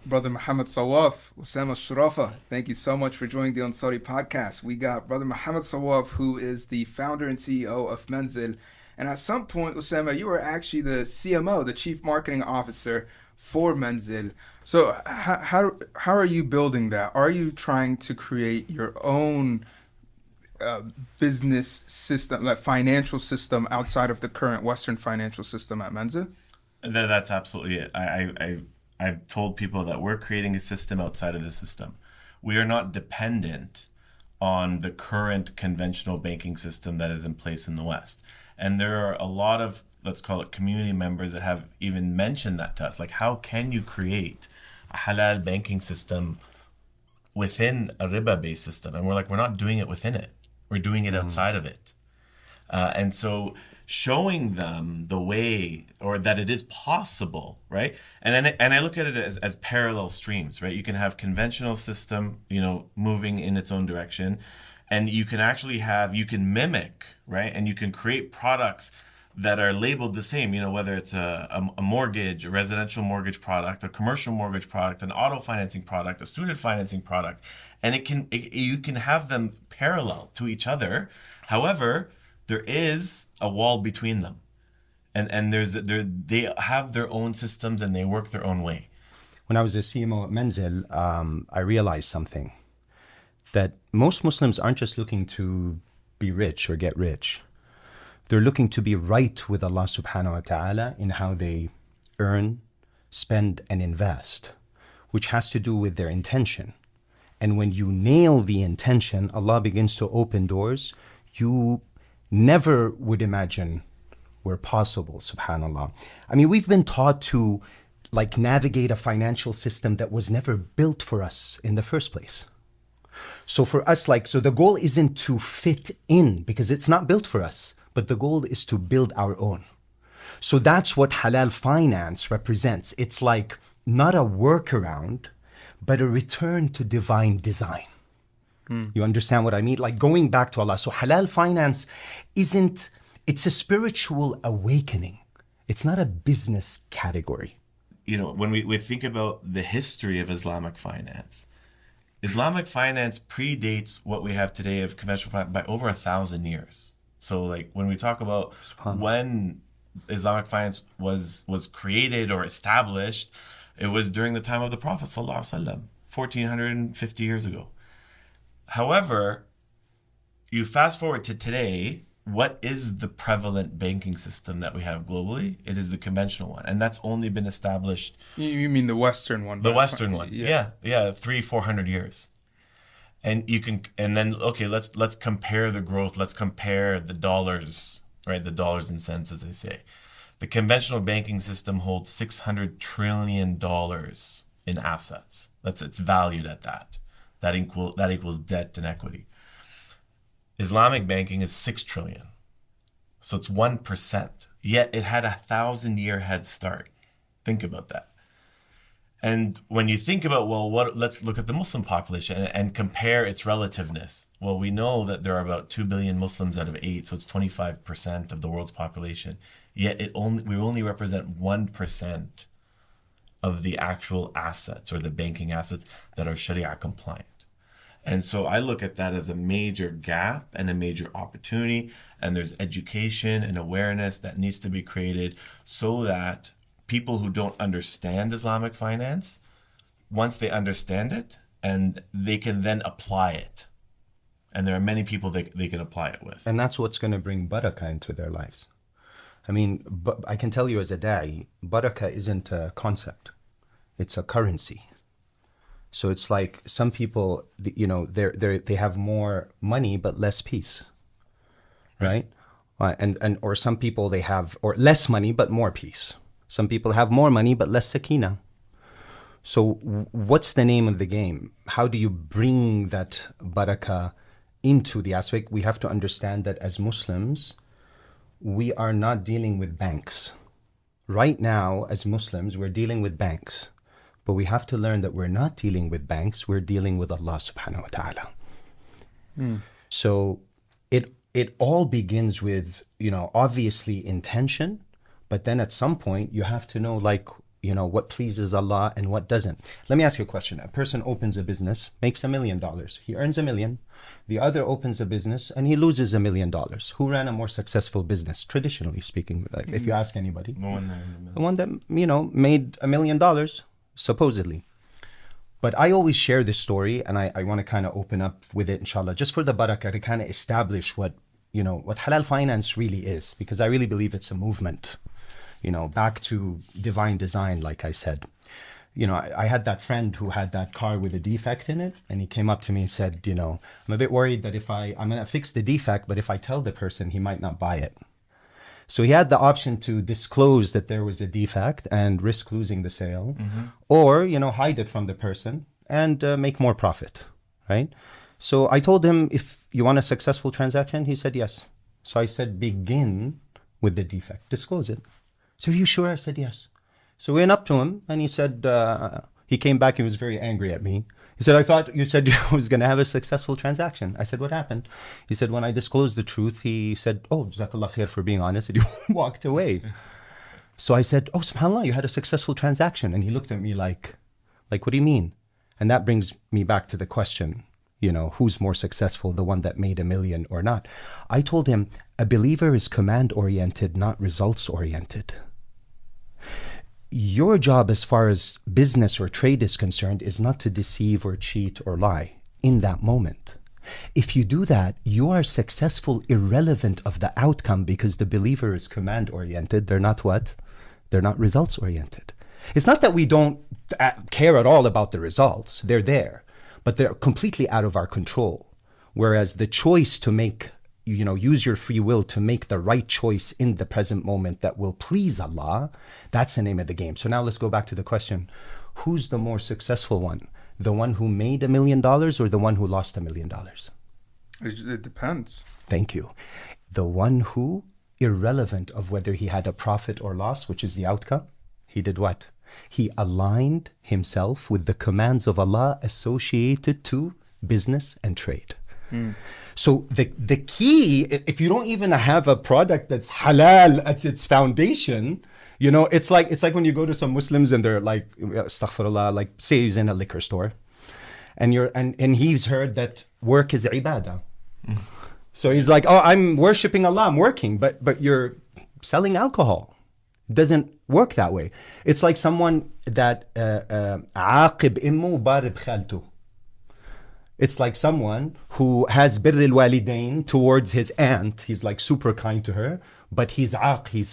Brother Mohammad Sawwaf, Ousama Alshurafa, thank you so much for joining the Ansari podcast. We got Brother Mohammad Sawwaf, who is the founder and CEO of Menzil. And at some point, Osama, you were actually the CMO, the Chief Marketing Officer for Menzil. So how are you building that? Are you trying to create your own uh, business system, like financial system outside of the current Western financial system at Menzil? That's absolutely it. I've told people that we're creating a system outside of the system. We are not dependent on the current conventional banking system that is in place in the West. And there are a lot of, let's call it community members that have even mentioned that to us. Like, how can you create a halal banking system within a riba based system? And we're like, we're not doing it within it, we're doing it outside of it. And so showing them the way, or that it is possible, right? And I look at it as parallel streams, right? You can have conventional system, moving in its own direction, and you can actually you can mimic, right? And you can create products that are labeled the same, whether it's a mortgage, a residential mortgage product, a commercial mortgage product, an auto financing product, a student financing product, and you can have them parallel to each other. However, there is a wall between them, and they have their own systems and they work their own way. When I was a CMO at Menzil, I realized something, that most Muslims aren't just looking to be rich or get rich. They're looking to be right with Allah subhanahu wa ta'ala in how they earn, spend, and invest, which has to do with their intention. And when you nail the intention, Allah begins to open doors you never would imagine were possible, subhanAllah. I mean, we've been taught to navigate a financial system that was never built for us in the first place. So for us, so the goal isn't to fit in because it's not built for us, but the goal is to build our own. So that's what halal finance represents. It's like not a workaround, but a return to divine design. You understand what I mean? Like going back to Allah. So halal finance it's a spiritual awakening. It's not a business category. When we think about the history of Islamic finance predates what we have today of conventional finance by over 1,000 years. So when we talk about when Islamic finance was created or established, it was during the time of the Prophet sallallahu alaihi wasallam, 1,450 years ago. However, you fast forward to today, what is the prevalent banking system that we have globally? It is the conventional one. And that's only been established. You mean the Western one? The Western one. Yeah. 300-400 years. And then, okay, let's compare the growth. Let's compare the dollars, right? The dollars and cents, as they say. The conventional banking system holds $600 trillion in assets. It's valued at that. That equals debt and equity. Islamic banking is 6 trillion. So it's 1%. Yet it had 1,000-year head start. Think about that. And when you think about, let's look at the Muslim population and compare its relativeness. Well, we know that there are about 2 billion Muslims out of 8, so it's 25% of the world's population. Yet we only represent 1% of the actual assets or the banking assets that are Sharia compliant. And so I look at that as a major gap and a major opportunity. And there's education and awareness that needs to be created so that people who don't understand Islamic finance, once they understand it, and they can then apply it. And there are many people they can apply it with. And that's what's going to bring barakah into their lives. I mean, but I can tell you as a da'i, barakah isn't a concept. It's a currency. So it's like some people, they have more money but less peace, right? Or some people they have less money but more peace. Some people have more money but less sakina. So what's the name of the game? How do you bring that barakah into the aspect? We have to understand that as Muslims, we are not dealing with banks. Right now, as Muslims, we're dealing with banks. But we have to learn that we're not dealing with banks, we're dealing with Allah subhanahu wa ta'ala. So it all begins with, obviously intention, but then at some point you have to know, what pleases Allah and what doesn't. Let me ask you a question. A person opens a business, makes $1 million. He earns $1 million. The other opens a business and he loses $1 million. Who ran a more successful business, traditionally speaking? Like, if you ask anybody, the one that made $1 million, supposedly. But I always share this story, and I want to kind of open up with it, inshallah, just for the barakah, to kind of establish what halal finance really is, because I really believe it's a movement. Back to divine design, like I said. I had that friend who had that car with a defect in it, and he came up to me and said, I'm a bit worried that I'm going to fix the defect, but if I tell the person, he might not buy it. So he had the option to disclose that there was a defect and risk losing the sale, or, hide it from the person and make more profit, right? So I told him, if you want a successful transaction, he said yes. So I said, begin with the defect, disclose it. So are you sure? I said yes. So we went up to him and he said, he came back and was very angry at me. He said, I thought you said you was going to have a successful transaction. I said, what happened? He said, when I disclosed the truth, he said, oh, Jazakallah khair for being honest. And he walked away. So I said, oh, subhanAllah, you had a successful transaction. And he looked at me like, what do you mean? And that brings me back to the question, who's more successful, the one that made $1 million or not? I told him, a believer is command-oriented, not results-oriented. Your job as far as business or trade is concerned is not to deceive or cheat or lie in that moment. If you do that, you are successful irrelevant of the outcome, because the believer is command-oriented. They're not what? They're not results-oriented. It's not that we don't care at all about the results. They're there, but they're completely out of our control. Whereas the choice to make, use your free will to make the right choice in the present moment that will please Allah, that's the name of the game. So now let's go back to the question. Who's the more successful one? The one who made $1 million or the one who lost $1 million? It depends. Thank you. The one who, irrelevant of whether he had a profit or loss, which is the outcome, he did what? He aligned himself with the commands of Allah associated to business and trade. So the key, if you don't even have a product that's halal at its foundation, it's like when you go to some Muslims and they're like, astaghfirullah, like say he's in a liquor store and he's heard that work is ibadah. So he's like, oh, I'm worshiping Allah, I'm working, but you're selling alcohol. It doesn't work that way. It's like someone that عاقب إمه وبارب خالته. It's like someone who has birr al-walidain towards his aunt. He's like super kind to her, but he's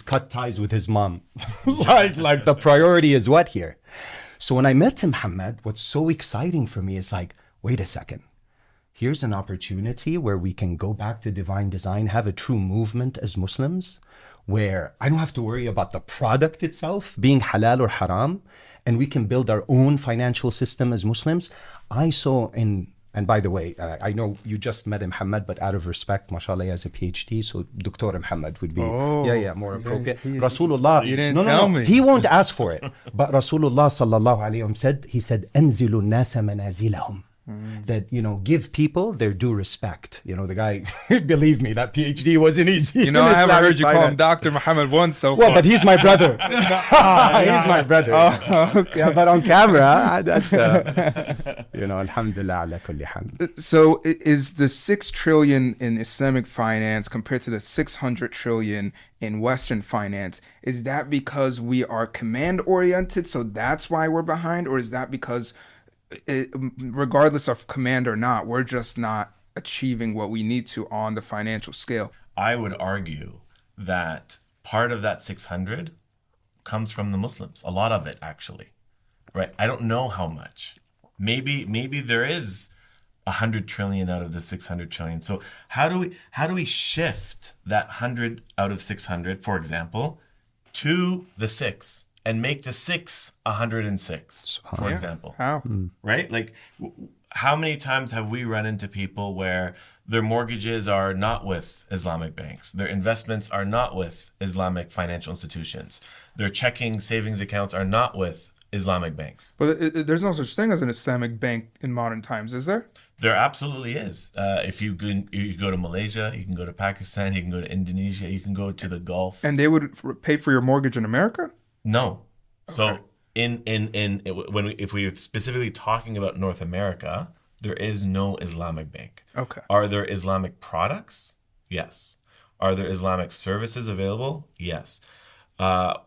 cut ties with his mom. like the priority is what here? So when I met him, Muhammad, what's so exciting for me is like, wait a second. Here's an opportunity where we can go back to divine design, have a true movement as Muslims, where I don't have to worry about the product itself being halal or haram, and we can build our own financial system as Muslims. I saw and by the way, I know you just met Muhammad, but out of respect, mashallah, he has a PhD, so Dr. Muhammad would be more appropriate. Rasulullah, you didn't tell me. He won't ask for it. But Rasulullah sallallahu alayhi wa sallam said, "Anzilu nasa manazilahum." That, give people their due respect. The guy, believe me, that PhD wasn't easy. I haven't heard you call him Dr. Muhammad once so far. Well, but he's my brother. He's my brother. Oh, okay. Yeah, but on camera, that's, alhamdulillah ala kulli hal. So is the 6 trillion in Islamic finance compared to the 600 trillion in Western finance, is that because we are command-oriented, so that's why we're behind? Or is that because regardless of command or not, we're just not achieving what we need to on the financial scale? I would argue that part of that 600 comes from the Muslims. A lot of it, actually, right? I don't know how much. Maybe there is 100 trillion out of the 600 trillion. So how do we shift that 100 out of 600, for example, to the 6? And make the 6 106, for example. How? Right? Like, how many times have we run into people where their mortgages are not with Islamic banks, their investments are not with Islamic financial institutions, their checking savings accounts are not with Islamic banks? But there's no such thing as an Islamic bank in modern times, is there? There absolutely is. If you go to Malaysia, you can go to Pakistan, you can go to Indonesia, you can go to the Gulf. And they would pay for your mortgage in America? No. So if we're specifically talking about North America, there is no Islamic bank. Okay. Are there Islamic products? Yes. Are there Islamic services available? Yes.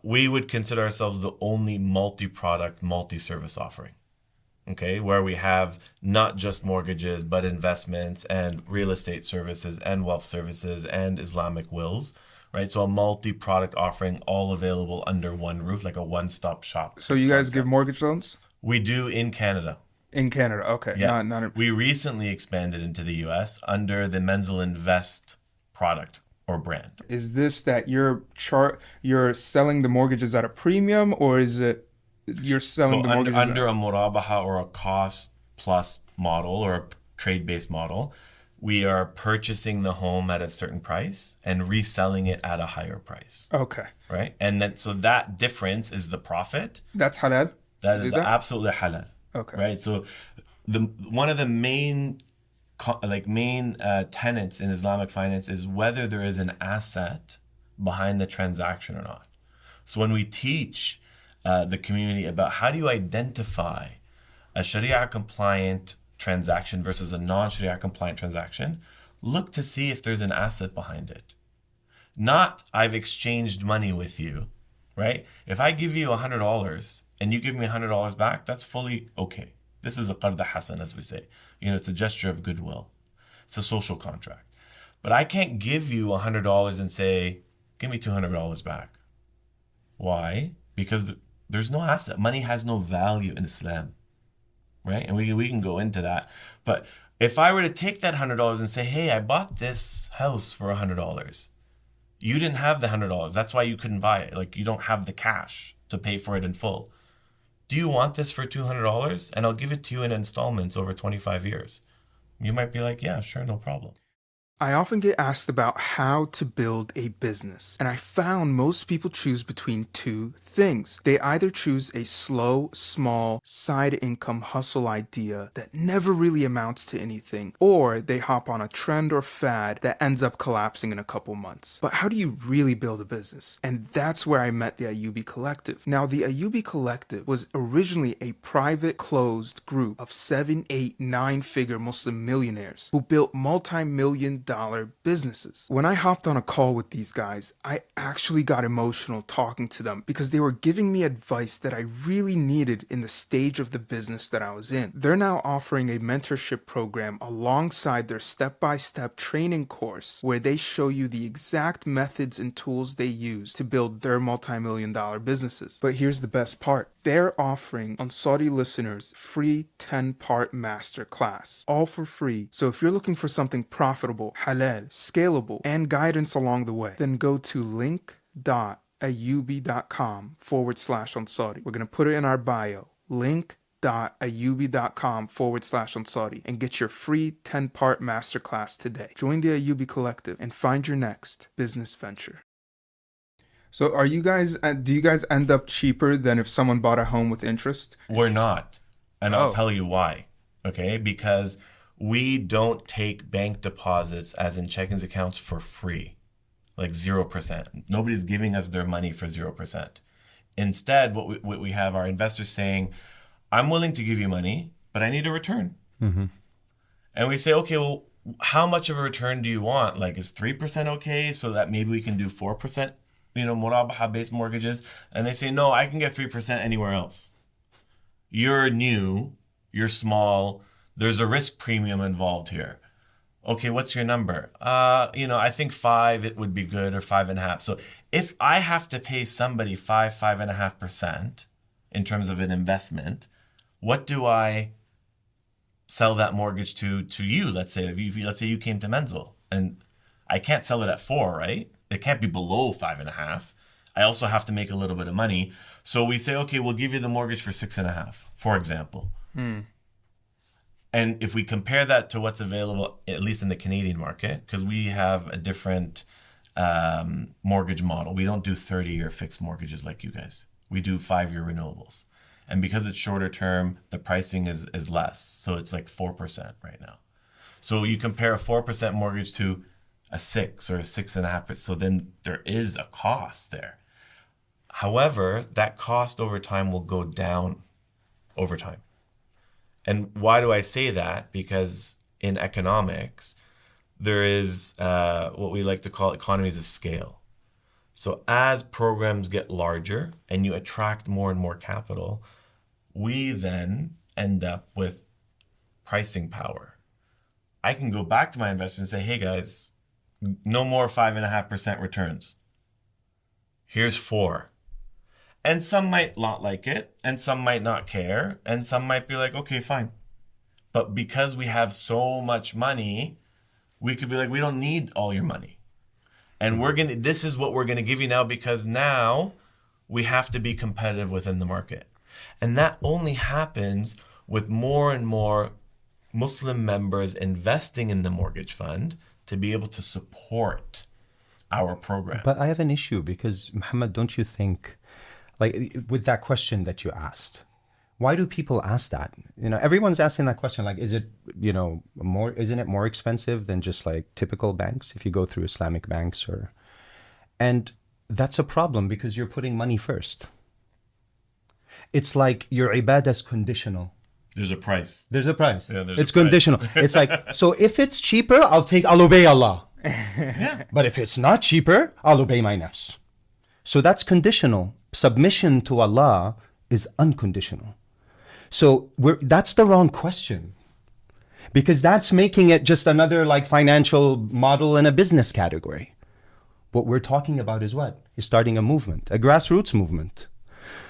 We would consider ourselves the only multi-product, multi-service offering. Okay, where we have not just mortgages, but investments and real estate services and wealth services and Islamic wills, right? So a multi-product offering, all available under one roof, like a one-stop shop. So you guys give mortgage loans? We do in Canada. In Canada, okay. Yeah. We recently expanded into the US under the Menzel Invest product or brand. Is this that you're selling the mortgages at a premium, or is it you're selling the mortgages under a murabaha or a cost plus model or a trade-based model? We are purchasing the home at a certain price and reselling it at a higher price. Okay. Right? And then so that difference is the profit. That's halal? That is absolutely halal. Okay. Right? So one of the main tenets in Islamic finance is whether there is an asset behind the transaction or not. So when we teach the community about how do you identify a Sharia compliant transaction versus a non-Sharia compliant transaction, look to see if there's an asset behind it. Not I've exchanged money with you, right? If I give you $100 and you give me $100 back, that's fully okay. This is a qard hasan, as we say. It's a gesture of goodwill. It's a social contract. But I can't give you $100 and say, give me $200 back. Why? Because there's no asset. Money has no value in Islam, right? And we can go into that. But if I were to take that $100 and say, hey, I bought this house for $100. You didn't have the $100. That's why you couldn't buy it. Like, you don't have the cash to pay for it in full. Do you want this for $200? And I'll give it to you in installments over 25 years. You might be like, yeah, sure, no problem. I often get asked about how to build a business, and I found most people choose between two things. They either choose a slow, small, side income hustle idea that never really amounts to anything, or they hop on a trend or fad that ends up collapsing in a couple months. But how do you really build a business? And that's where I met the Ayyubi Collective. Now, the Ayyubi Collective was originally a private, closed group of 7, 8, 9-figure Muslim millionaires who built multi-million-dollar businesses. When I hopped on a call with these guys, I actually got emotional talking to them because they were giving me advice that I really needed in the stage of the business that I was in. They're now offering a mentorship program alongside their step-by-step training course where they show you the exact methods and tools they use to build their multi-million-dollar businesses. But here's the best part. They're offering Ansari listeners free 10-part masterclass, all for free. So if you're looking for something profitable, halal, scalable, and guidance along the way, then go to link.ayyubi.com/Ansari. We're going to put it in our bio. link.ayyubi.com/Ansari and get your free 10-part masterclass today. Join the Ayyubi Collective and find your next business venture. So do you guys end up cheaper than if someone bought a home with interest? We're not. And I'll tell you why. Okay? Because we don't take bank deposits as in checking accounts for free. Like 0%. Nobody's giving us their money for 0%. Instead, what we have our investors saying, I'm willing to give you money, but I need a return. Mm-hmm. And we say, okay, well, how much of a return do you want? Like, is 3% okay? So that maybe we can do 4%, murabaha-based mortgages. And they say, no, I can get 3% anywhere else. You're new, you're small, there's a risk premium involved here. Okay, what's your number? I think 5, it would be good, or 5.5. So if I have to pay somebody 5.5% in terms of an investment, what do I sell that mortgage to you? Let's say you came to Menzel, and I can't sell it at 4, right? It can't be below 5.5. I also have to make a little bit of money. So we say, okay, we'll give you the mortgage for 6.5, for example. And if we compare that to what's available, at least in the Canadian market, because we have a different mortgage model. We don't do 30-year fixed mortgages like you guys. We do 5-year renewables. And because it's shorter term, the pricing is less. So it's like 4% right now. So you compare a 4% mortgage to a 6 or a 6.5%. So then there is a cost there. However, that cost over time will go down over time. And why do I say that? Because in economics, there is what we like to call economies of scale. So as programs get larger and you attract more and more capital, we then end up with pricing power. I can go back to my investors and say, hey guys, no more 5.5% returns. Here's 4. And some might not like it, and some might not care, and some might be like, okay, fine. But because we have so much money, we could be like, we don't need all your money. And this is what we're gonna give you now, because now we have to be competitive within the market. And that only happens with more and more Muslim members investing in the mortgage fund to be able to support our program. But I have an issue because, Muhammad, don't you think, like with that question that you asked, why do people ask that? You know, everyone's asking that question. Like, is it, you know, isn't it more expensive than just like typical banks if you go through Islamic banks and that's a problem because you're putting money first. It's like your ibadah is conditional. There's a price. There's a price. Yeah, it's conditional. It's like, so if it's cheaper, I'll obey Allah. Yeah. But if it's not cheaper, I'll obey my nafs. So that's conditional. Submission to Allah is unconditional. So that's the wrong question. Because that's making it just another like financial model in a business category. What we're talking about is what? Is starting a movement, a grassroots movement.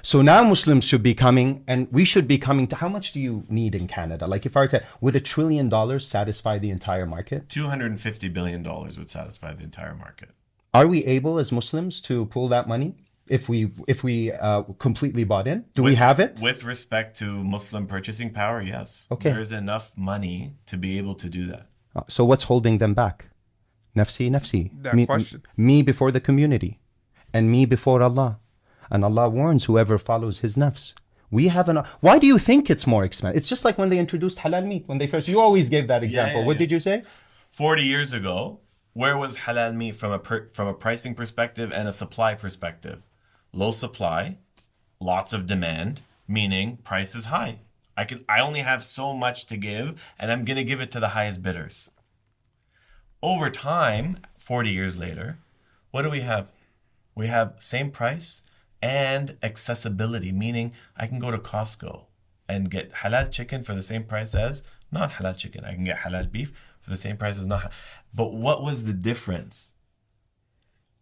So now Muslims should be coming, and we should be coming to, how much do you need in Canada? Like if I were to, would $1 trillion satisfy the entire market? $250 billion would satisfy the entire market. Are we able as Muslims to pull that money if we completely bought in? We have it? With respect to Muslim purchasing power, yes. Okay. There's enough money to be able to do that. So what's holding them back? Nafsi. That question. Me before the community and me before Allah. And Allah warns whoever follows his nafs. Why do you think it's more expensive? It's just like when they introduced halal meat. When they first, you always gave that example. What did you say? 40 years ago, where was halal meat from a pricing perspective and a supply perspective? Low supply, lots of demand, meaning price is high. I only have so much to give, and I'm going to give it to the highest bidders. Over time, 40 years later, what do we have? We have same price and accessibility, meaning I can go to Costco and get halal chicken for the same price as not halal chicken. I can get halal beef for the same price as not. But what was the difference?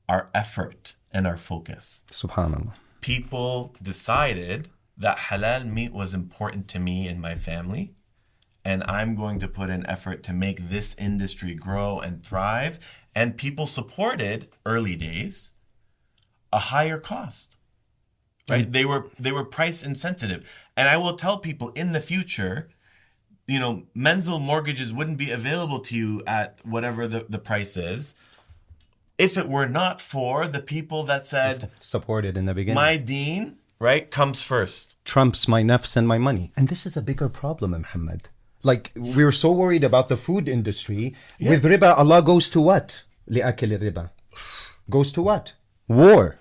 Our effort and our focus. Subhanallah. People decided that halal meat was important to me and my family, and I'm going to put in effort to make this industry grow and thrive. And people supported, early days, a higher cost. Right? They were price insensitive. And I will tell people in the future, you know, Menzil mortgages wouldn't be available to you at whatever the price is if it were not for the people that said, supported in the beginning. My deen, right, comes first. Trumps my nafs and my money. And this is a bigger problem, Muhammad. Like, we're so worried about the food industry. Yeah. With riba, Allah goes to what? لِأَكِلِ الرِّبَى. Goes to what? War.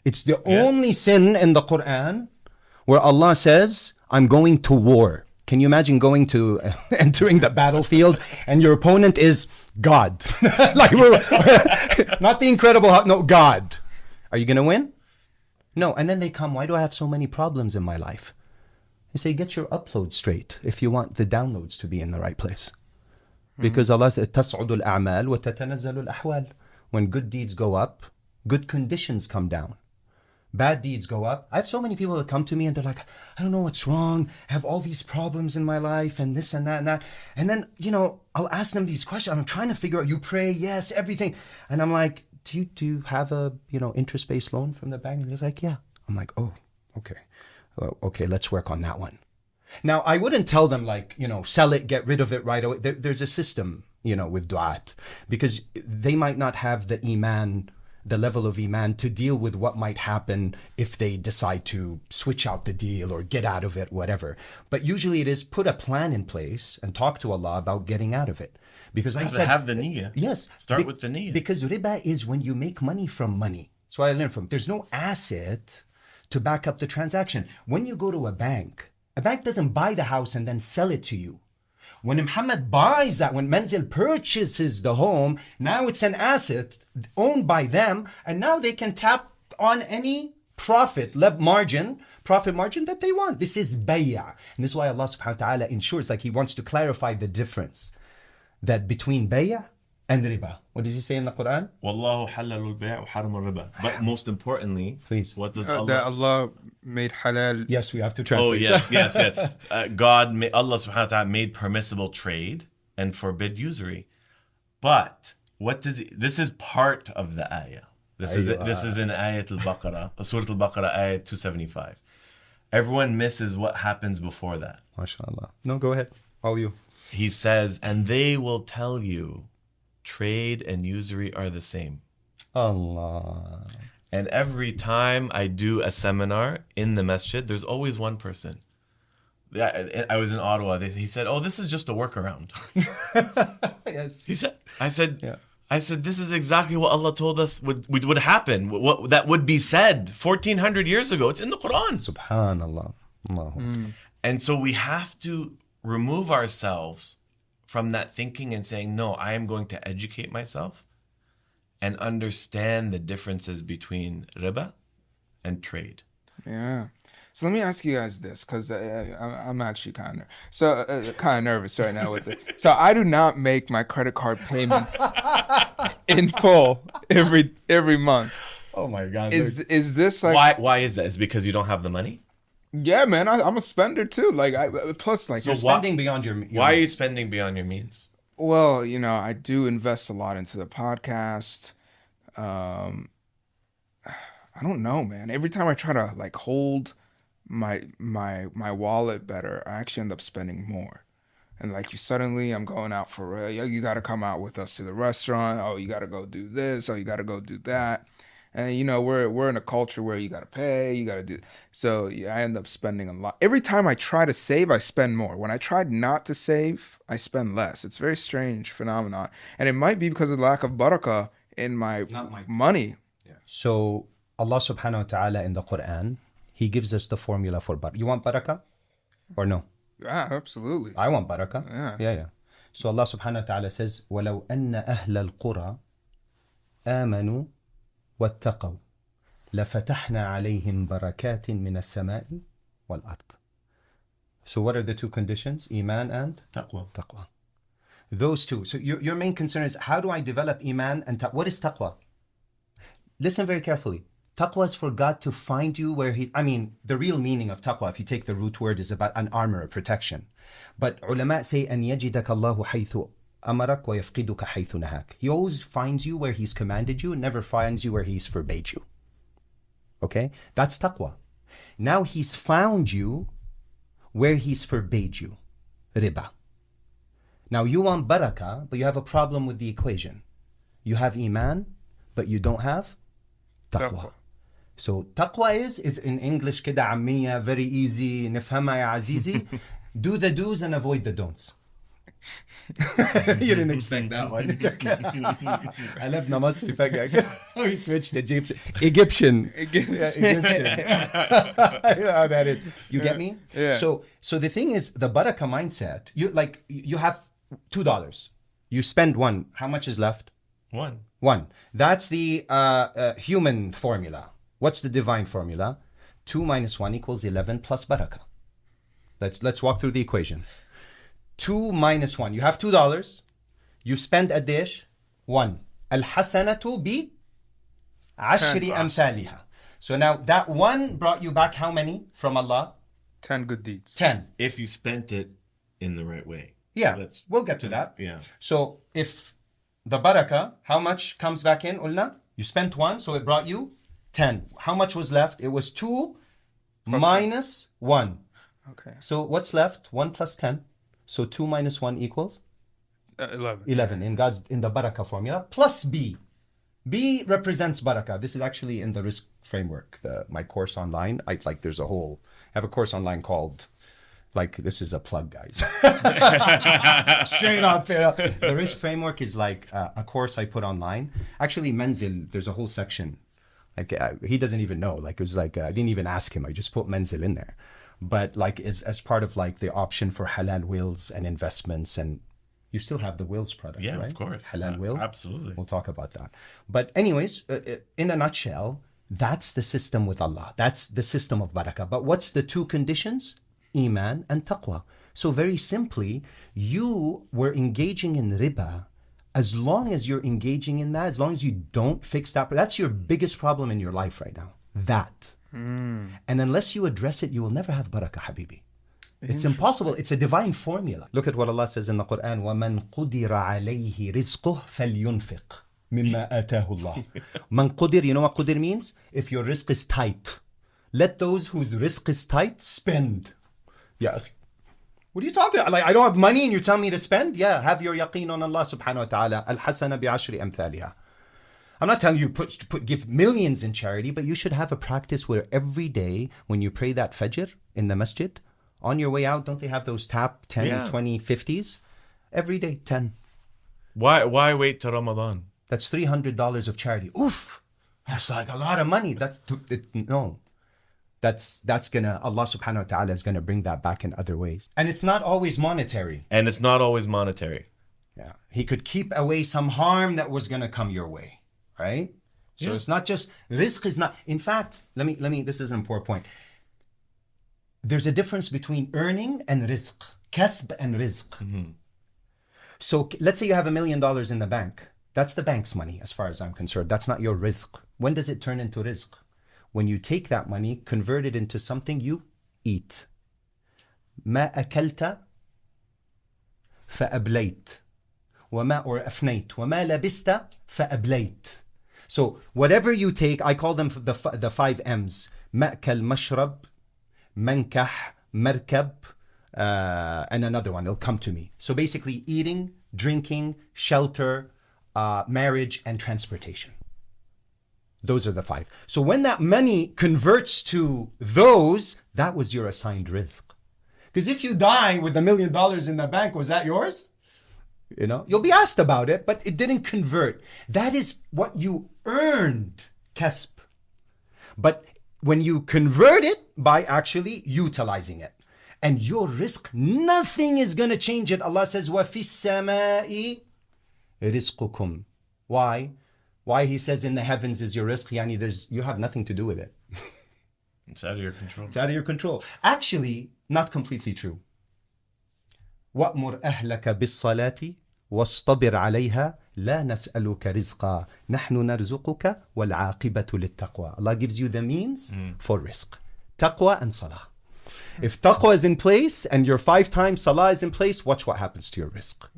It's the only sin in the Quran where Allah says, I'm going to war. Can you imagine entering the battlefield and your opponent is God? Like not the Incredible Hulk, no, God. Are you going to win? No. And then they come, why do I have so many problems in my life? They say, get your upload straight if you want the downloads to be in the right place. Because Allah says, تَصْعُدُ الْأَعْمَالُ وَتَتَنَزَّلُ الْأَحْوَالُ. When good deeds go up, good conditions come down. Bad deeds go up. I have so many people that come to me and they're like, I don't know what's wrong. I have all these problems in my life and this and that and that. And then, you know, I'll ask them these questions. I'm trying to figure out, you pray, yes, everything. And I'm like, do you have a, you know, interest-based loan from the bank? And they're like, yeah. I'm like, oh, okay. Okay, let's work on that one. Now, I wouldn't tell them like, you know, sell it, get rid of it right away. There's a system, you know, with du'at. Because they might not have the iman, the level of iman to deal with what might happen if they decide to switch out the deal or get out of it, whatever. But usually it is put a plan in place and talk to Allah about getting out of it. Because I said, have the niyyah. Yes. Start with the niyyah. Because riba is when you make money from money. So I learned from, there's no asset to back up the transaction. When you go to a bank doesn't buy the house and then sell it to you. When Muhammad buys that, when Menzil purchases the home, now it's an asset owned by them, and now they can tap on any profit margin that they want. This is bay'ah. And this is why Allah subhanahu wa ta'ala ensures, like He wants to clarify the difference that between bay'ah and riba. What does He say in the Quran? Wallahu halalul bay' wa haramul riba. But most importantly, Please. what does Allah... That Allah made halal. Yes, we have to translate. Oh, yes. Allah subhanahu wa ta'ala made permissible trade and forbid usury. But what does this is part of the ayah. This is in Ayat al-Baqarah, Surah al-Baqarah, Ayat 275. Everyone misses what happens before that. MashaAllah. No, go ahead. All you. He says, and they will tell you trade and usury are the same. Allah. And every time I do a seminar in the masjid, there's always one person. I was in Ottawa. He said, "Oh, this is just a workaround." Yes. I said, this is exactly what Allah told us would happen. What that would be said 1400 years ago. It's in the Quran. Subhanallah. And so we have to remove ourselves from that thinking and saying, no, I am going to educate myself and understand the differences between riba and trade. Yeah. So let me ask you guys this, because I'm actually kind of nervous right now with it. So I do not make my credit card payments in full every month. Oh my God. Is this like why is that? Is it because you don't have the money? Yeah, man. I'm a spender too. Plus so you're spending beyond your why are you spending beyond your means? Well, I do invest a lot into the podcast. I don't know, man. Every time I try to hold my wallet better, I actually end up spending more. And suddenly I'm going out for you got to come out with us to the restaurant. Oh, you got to go do this. Oh, you got to go do that. And we're in a culture where you got to pay, you got to do. So I end up spending a lot. Every time I try to save, I spend more. When I tried not to save, I spend less. It's a very strange phenomenon, and it might be because of the lack of barakah in my money. Yeah. So Allah subhanahu wa ta'ala in the Quran, He gives us the formula for barakah. You want barakah or no? Yeah, absolutely. I want barakah. Yeah. So Allah subhanahu wa ta'ala says, وَلَوْ أَنَّ أَهْلَ الْقُرَى آمَنُوا وَاتَّقَوْا لَفَتَحْنَا عَلَيْهِمْ بَرَكَاتٍ مِنَ السَّمَاءِ وَالْأَرْضِ. So what are the two conditions? Iman and taqwa. Those two. So your main concern is, how do I develop iman and taqwa? What is taqwa? Listen very carefully. Taqwa is for God to find you where the real meaning of taqwa, if you take the root word, is about an armor, a protection. But ulama say, أَن يَجِدَكَ اللَّهُ حَيْثُ أَمَرَكَ وَيَفْقِدُكَ حَيْثُ نَهَاكَ. He always finds you where He's commanded you, and never finds you where He's forbade you. Okay? That's taqwa. Now He's found you where He's forbade you. Riba. Now you want barakah, but you have a problem with the equation. You have iman, but you don't have taqwa. So taqwa is in English كده عامية, very easy, نفهمها يا عزيزي. Do the do's and avoid the don'ts. You didn't expect that one. قلبنا مصري فجأة. We switched Egyptian. Egyptian. You know how that is. You get me? Yeah. So the thing is, the barakah mindset, you have $2. You spend one. How much is left? One. That's the human formula. What's the divine formula? 2 minus 1 equals 11 plus barakah. Let's walk through the equation. 2 minus 1. You have $2. You spend a dish. 1. Al-hasanatu bi ashri amthaliha. So now that 1 brought you back how many from Allah? 10 good deeds. 10. If you spent it in the right way. Yeah, we'll get to that. Yeah. So if the barakah, how much comes back in, Ulna? You spent 1, so it brought you 10. How much was left? It was 2 minus 1. Okay. So what's left? 1 plus 10. So 2 minus 1 equals? 11. 11 in the barakah formula, plus B. B represents barakah. This is actually in the risk framework, my course online. I have a course online called, this is a plug, guys. Straight up. The risk framework is a course I put online. Actually, Menzil, there's a whole section Like he doesn't even know. Like it was like I didn't even ask him. I just put Menzil in there. But like as part of like the option for halal wills and investments, and you still have the wills product, Yeah, right? of course. Halal will. Absolutely. We'll talk about that. But anyways, in a nutshell, that's the system with Allah. That's the system of barakah. But what's the two conditions? Iman and taqwa. So very simply, you were engaging in riba. As long as you're engaging in that, as long as you don't fix that, that's your biggest problem in your life right now. That. And unless you address it, you will never have barakah, habibi. It's impossible. It's a divine formula. Look at what Allah says in the Quran. وَمَنْ قُدِرَ عَلَيْهِ رِزْقُهُ فَلْيُنْفِقْ مِمَّا آتَاهُ اللَّهُ. Man qudir, you know what qudir means? If your rizq is tight, let those whose rizq is tight spend. Yeah. What are you talking about? Like, I don't have money and you tell me to spend? Yeah, have your yaqeen on Allah subhanahu wa ta'ala. Al-hasana bi'ashri amthaliha. I'm not telling you give millions in charity, but you should have a practice where every day when you pray that fajr in the masjid, on your way out, don't they have those tap 10, 20, 50s? Every day, 10. Why wait till Ramadan? That's $300 of charity. Oof! That's like a lot of money. No. That's gonna, Allah subhanahu wa ta'ala is gonna bring that back in other ways. And it's not always monetary. Yeah. He could keep away some harm that was gonna come your way. Right? So it's not just, rizq is not, in fact, let me, this is an important point. There's a difference between earning and rizq, kasb and rizq. Mm-hmm. So let's say you have $1 million in the bank. That's the bank's money as far as I'm concerned. That's not your rizq. When does it turn into rizq? When you take that money, convert it into something you eat. ما أكلت فأبليت or أفنيت وما لبست فأبليت. So whatever you take, I call them the 5 M's. مأكل, مشرب, منكح, مركب, and another one. It'll come to me. So basically eating, drinking, shelter, marriage, and transportation. Those are the 5. So when that money converts to those, that was your assigned rizq. Because if you die with $1 million in the bank, was that yours? You know, you'll be asked about it, but it didn't convert. That is what you earned, kasb. But when you convert it by actually utilizing it, and your rizq, nothing is going to change it. Allah says, وَفِي السَّمَاءِ رِزْقُكُمْ. Why? Why he says in the heavens is your rizq? Yani you have nothing to do with it. It's out of your control. It's out of your control. Actually, not completely true. وَأْمُرْ أَهْلَكَ بِالصَّلَاةِ وَاصْطَبِرْ عَلَيْهَا لَا نَسْأَلُكَ رِزْقًا نَحْنُ نَرْزُقُكَ وَالْعَاقِبَةُ لِلتَّقْوَى. Allah gives you the means for rizq. Taqwa and salah. If taqwa is in place and your 5 times salah is in place, watch what happens to your rizq.